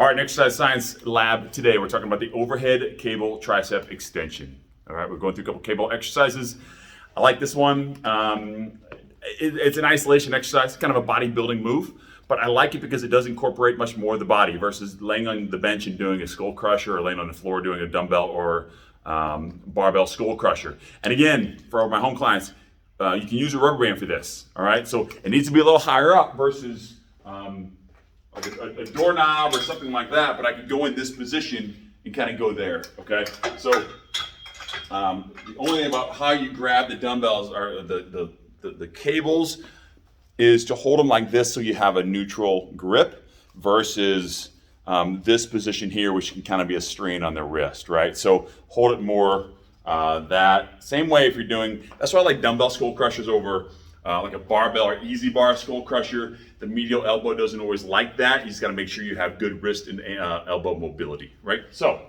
All right, in exercise science lab today, we're talking about the overhead cable tricep extension. All right, we're going through a couple cable exercises. I like this one. It's an isolation exercise, kind of a bodybuilding move, but I like it because it does incorporate much more of the body versus laying on the bench and doing a skull crusher or laying on the floor doing a dumbbell or barbell skull crusher. And again, for my home clients, you can use a rubber band for this. All right, so it needs to be a little higher up versus like a doorknob or something like that, but I could go in this position and kind of go there, okay? So the only thing about how you grab the dumbbells or the cables is to hold them like this so you have a neutral grip versus this position here, which can kind of be a strain on the wrist, right? So hold it more that same way if you're doing, that's why I like dumbbell skull crushers over like a barbell or easy bar skull crusher. The medial elbow doesn't always like that. You just got to make sure you have good wrist and elbow mobility, right? So,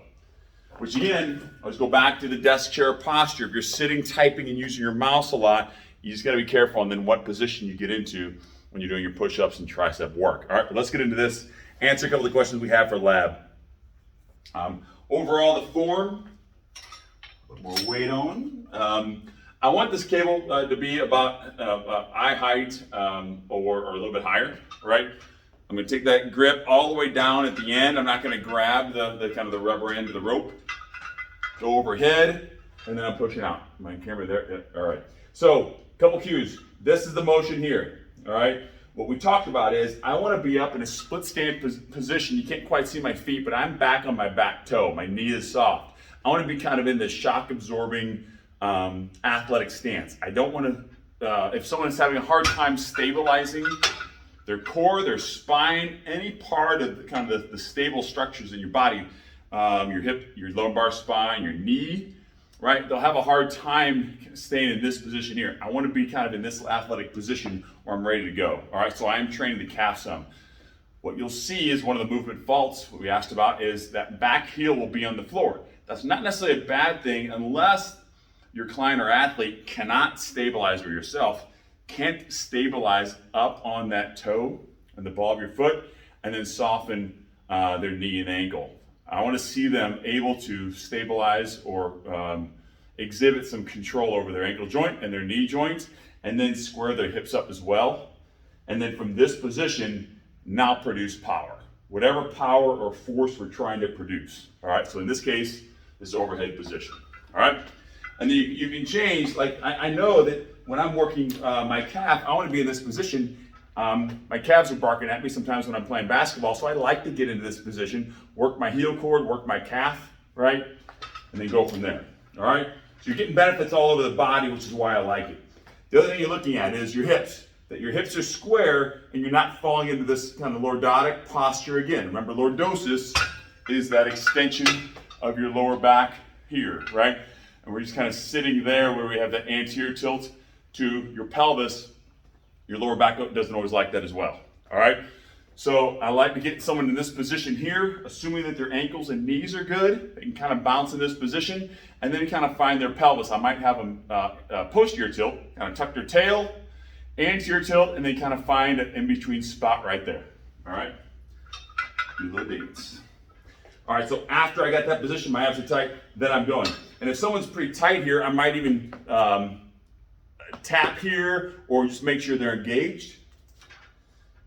which again, let's go back to the desk chair posture. If you're sitting, typing, and using your mouse a lot, you just got to be careful on then what position you get into when you're doing your push-ups and tricep work. All right, let's get into this. Answer a couple of the questions we have for lab. Overall, the form, put more weight on. I want this cable to be about eye height or a little bit higher, right? I'm going to take that grip all the way down at the end. I'm not going to grab the kind of the rubber end of the rope. Go overhead, and then I'm pushing out. My camera there. Yeah. All right. So, a couple cues. This is the motion here. All right. What we talked about is I want to be up in a split stance position. You can't quite see my feet, but I'm back on my back toe. My knee is soft. I want to be kind of in this shock absorbing athletic stance. I don't want to, if someone is having a hard time stabilizing their core, their spine, any part of the kind of the stable structures in your body, your hip, your lumbar spine, your knee, right? They'll have a hard time staying in this position here. I want to be kind of in this athletic position where I'm ready to go. All right, so I am training the calf some. What you'll see is one of the movement faults, what we asked about, is that back heel will be on the floor. That's not necessarily a bad thing unless your client or athlete cannot stabilize, or yourself can't stabilize up on that toe and the ball of your foot and then soften their knee and ankle. I want to see them able to stabilize or exhibit some control over their ankle joint and their knee joint, and then square their hips up as well. And then from this position, now produce power. Whatever power or force we're trying to produce. All right, so in this case, this overhead position. All right. And then you can change, like I know that when I'm working my calf, I want to be in this position. My calves are barking at me sometimes when I'm playing basketball, so I like to get into this position, work my heel cord, work my calf, right? And then go from there, all right? So you're getting benefits all over the body, which is why I like it. The other thing you're looking at is your hips, that your hips are square and you're not falling into this kind of lordotic posture again. Remember, lordosis is that extension of your lower back here, right? And we're just kind of sitting there where we have that anterior tilt to your pelvis. Your lower back doesn't always like that as well. All right. So I like to get someone in this position here, assuming that their ankles and knees are good. They can kind of bounce in this position and then kind of find their pelvis. I might have them posterior tilt, kind of tuck their tail, anterior tilt, and then kind of find an in-between spot right there. All right. Do a little dance. All right, so after I got that position, my abs are tight, then I'm going. And if someone's pretty tight here, I might even tap here or just make sure they're engaged,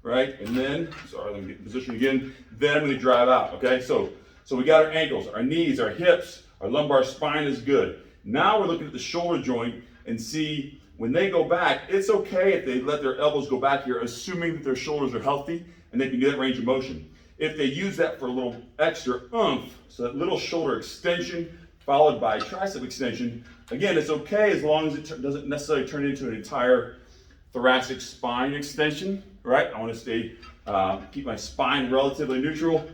right? And then, sorry, let me get in position again. Then I'm gonna drive out, okay? So we got our ankles, our knees, our hips, our lumbar spine is good. Now we're looking at the shoulder joint and see when they go back, it's okay if they let their elbows go back here, assuming that their shoulders are healthy and they can get range of motion. If they use that for a little extra oomph, so that little shoulder extension followed by tricep extension, again, it's okay as long as it doesn't necessarily turn into an entire thoracic spine extension, right? I want to stay, keep my spine relatively neutral,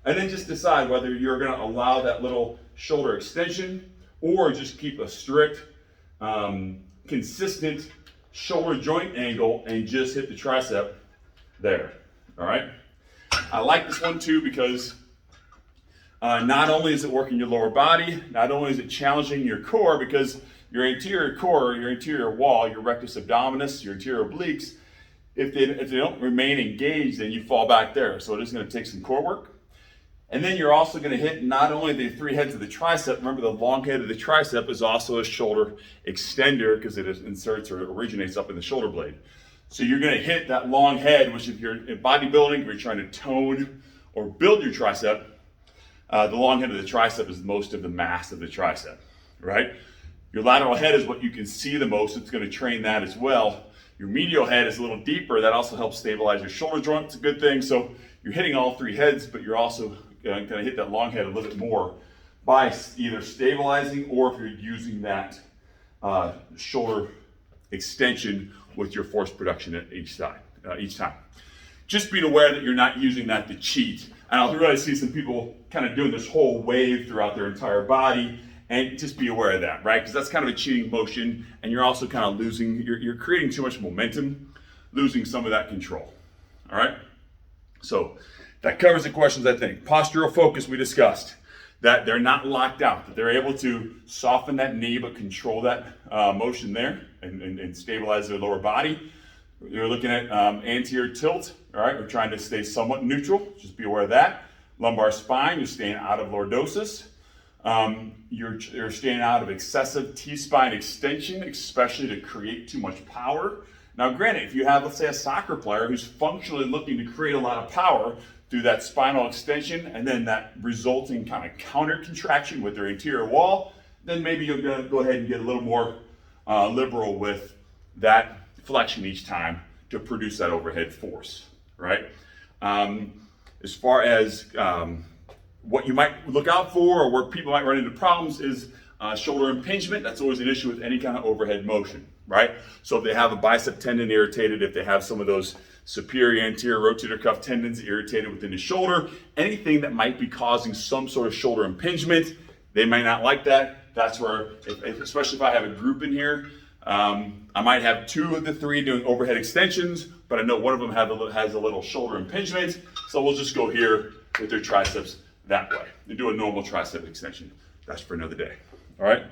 and then just decide whether you're going to allow that little shoulder extension or just keep a strict, consistent shoulder joint angle and just hit the tricep there, all right? I like this one too because not only is it working your lower body, not only is it challenging your core, because your anterior core, your anterior wall, your rectus abdominis, your anterior obliques, if they don't remain engaged, then you fall back there. So it is going to take some core work. And then you're also going to hit not only the 3 heads of the tricep. Remember, the long head of the tricep is also a shoulder extender because it inserts or originates up in the shoulder blade. So you're going to hit that long head, which if you're in bodybuilding, or you're trying to tone or build your tricep, the long head of the tricep is most of the mass of the tricep, right? Your lateral head is what you can see the most. It's going to train that as well. Your medial head is a little deeper. That also helps stabilize your shoulder joint. It's a good thing. So you're hitting all 3 heads, but you're also going to hit that long head a little bit more by either stabilizing or if you're using that shoulder extension with your force production at each time. Just being aware that you're not using that to cheat. And I'll really see some people kind of doing this whole wave throughout their entire body, and just be aware of that, right? Because that's kind of a cheating motion, and you're also kind of losing, you're creating too much momentum, losing some of that control, all right? So that covers the questions, I think. Postural focus, we discussed. That they're not locked out, that they're able to soften that knee but control that motion there and stabilize their lower body. You're looking at anterior tilt, all right? We're trying to stay somewhat neutral, just be aware of that. Lumbar spine, you're staying out of lordosis. You're staying out of excessive T-spine extension, especially to create too much power. Now granted, if you have, let's say, a soccer player who's functionally looking to create a lot of power through that spinal extension and then that resulting kind of counter contraction with their anterior wall, then maybe you're going to go ahead and get a little more liberal with that flexion each time to produce that overhead force, right? As far as what you might look out for or where people might run into problems is shoulder impingement. That's always an issue with any kind of overhead motion, right? So if they have a bicep tendon irritated, if they have some of those superior anterior rotator cuff tendons irritated within the shoulder, anything that might be causing some sort of shoulder impingement, they might not like that. That's where, especially if I have a group in here, I might have 2 of the 3 doing overhead extensions, but I know one of them has a little shoulder impingement, so we'll just go here with their triceps that way. They do a normal tricep extension. That's for another day. All right?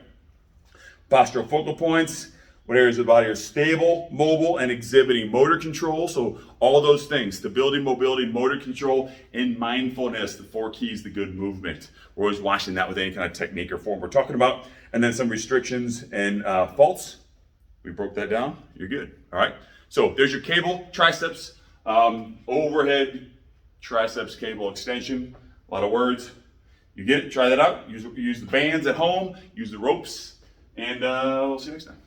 Postural focal points. What areas of the body are stable, mobile, and exhibiting motor control? So all those things, stability, mobility, motor control, and mindfulness, the 4 keys to good movement. We're always watching that with any kind of technique or form we're talking about. And then some restrictions and faults. We broke that down. You're good. All right? So there's your cable, triceps, overhead, triceps, cable extension. A lot of words. You get it? Try that out. Use the bands at home. Use the ropes. And we'll see you next time.